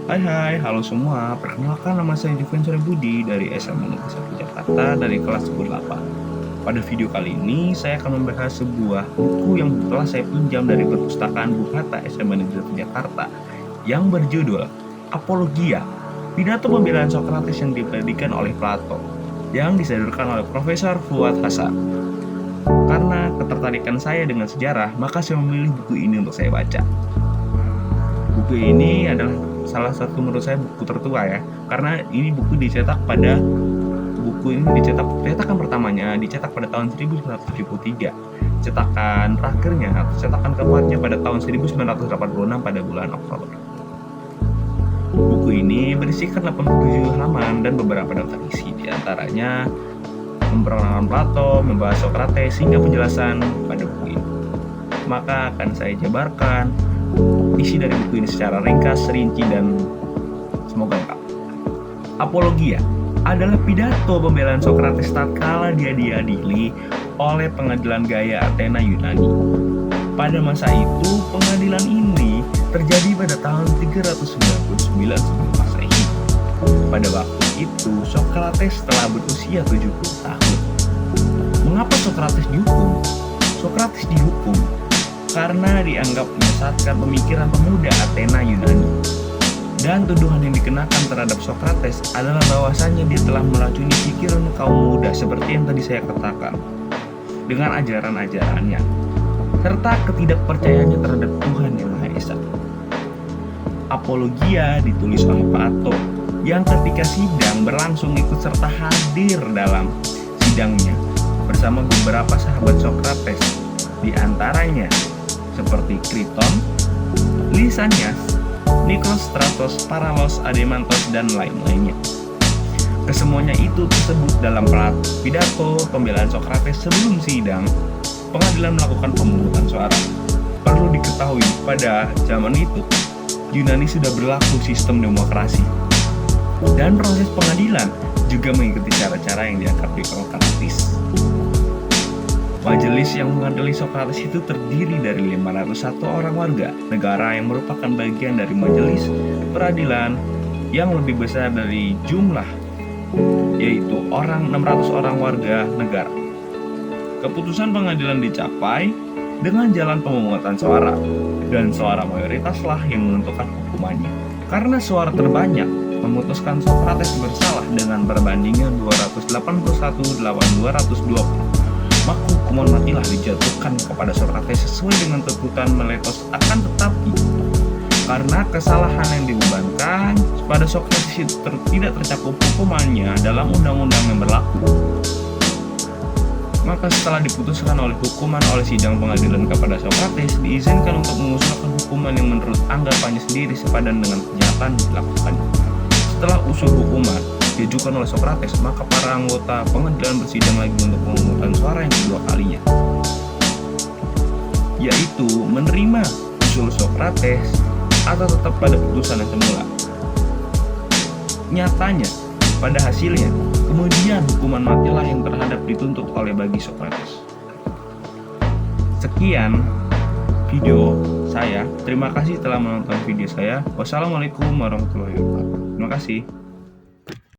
Hai, halo semua. Perkenalkan nama saya Juven Budi dari SMA Negeri 1 Jakarta dari kelas 8. Pada video kali ini, saya akan membahas sebuah buku yang telah saya pinjam dari perpustakaan Bung Hatta SMA Negeri 1 Jakarta yang berjudul Apologia, Pidato Pembelaan Sokrates yang dipredikan oleh Plato, yang disadarkan oleh Profesor Fuad Hasan. Karena ketertarikan saya dengan sejarah, maka saya memilih buku ini untuk saya baca. Buku ini adalah salah satu menurut saya buku tertua ya, karena ini cetakan pertamanya dicetak pada tahun 1973. Cetakan terakhirnya atau cetakan keempatnya pada tahun 1986 pada bulan Oktober. Buku ini berisikan 87 halaman dan beberapa daftar isi, diantaranya memperkenalkan Plato, membahas Sokrates, hingga penjelasan pada buku ini. Maka akan saya jabarkan isi dari buku ini secara ringkas, rinci, dan semoga lengkap. Apologia adalah pidato pembelaan Sokrates tatkala dia diadili oleh pengadilan gaya Athena Yunani. Pada masa itu, pengadilan ini terjadi pada tahun 399 sebelum Masehi. Pada waktu itu, Sokrates telah berusia 70 tahun. Mengapa Sokrates dihukum? Sokrates dihukum karena dianggap menyesatkan pemikiran pemuda Athena Yunani. Dan tuduhan yang dikenakan terhadap Sokrates adalah bahwasannya dia telah meracuni pikiran kaum muda seperti yang tadi saya katakan, dengan ajaran-ajarannya, serta ketidakpercayaannya terhadap Tuhan Yang Maha Esa. Apologia ditulis oleh Plato, yang ketika sidang berlangsung ikut serta hadir dalam sidangnya bersama beberapa sahabat Sokrates, di antaranya seperti Kriton, Lysanias, Nikostratos, Paralos, Ademantos, dan lain-lainnya. Kesemuanya itu tersebut dalam pidato pembelaan Sokrates sebelum sidang pengadilan melakukan pemungutan suara. Perlu diketahui, pada zaman itu Yunani sudah berlaku sistem demokrasi, dan proses pengadilan juga mengikuti cara-cara yang dianggap demokratis. Majelis yang mengadili Sokrates itu terdiri dari 501 orang warga negara yang merupakan bagian dari majelis peradilan yang lebih besar dari jumlah, yaitu 600 orang warga negara. Keputusan pengadilan dicapai dengan jalan pemungutan suara, dan suara mayoritaslah yang menentukan hukumannya. Karena suara terbanyak memutuskan Sokrates bersalah dengan perbandingan 281 lawan 220, maka hukuman matilah dijatuhkan kepada Sokrates sesuai dengan tuntutan Meletos. Akan tetapi, karena kesalahan yang dibebankan pada Sokrates itu tidak tercakup hukumannya dalam undang-undang yang berlaku, maka setelah diputuskan hukuman oleh sidang pengadilan kepada Sokrates, diizinkan untuk mengusulkan hukuman yang menurut anggapannya sendiri sepadan dengan kejahatan dilakukannya. Setelah usul hukuman diajukan oleh Sokrates, maka para anggota pengadilan bersidang lagi untuk pemungutan suara yang kedua kalinya, yaitu menerima usul Sokrates atau tetap pada putusan yang semula. Nyatanya, pada hasilnya, kemudian hukuman matilah yang terhadap dituntut oleh bagi Sokrates. Sekian video saya. Terima kasih telah menonton video saya. Wassalamualaikum warahmatullahi wabarakatuh. Terima kasih.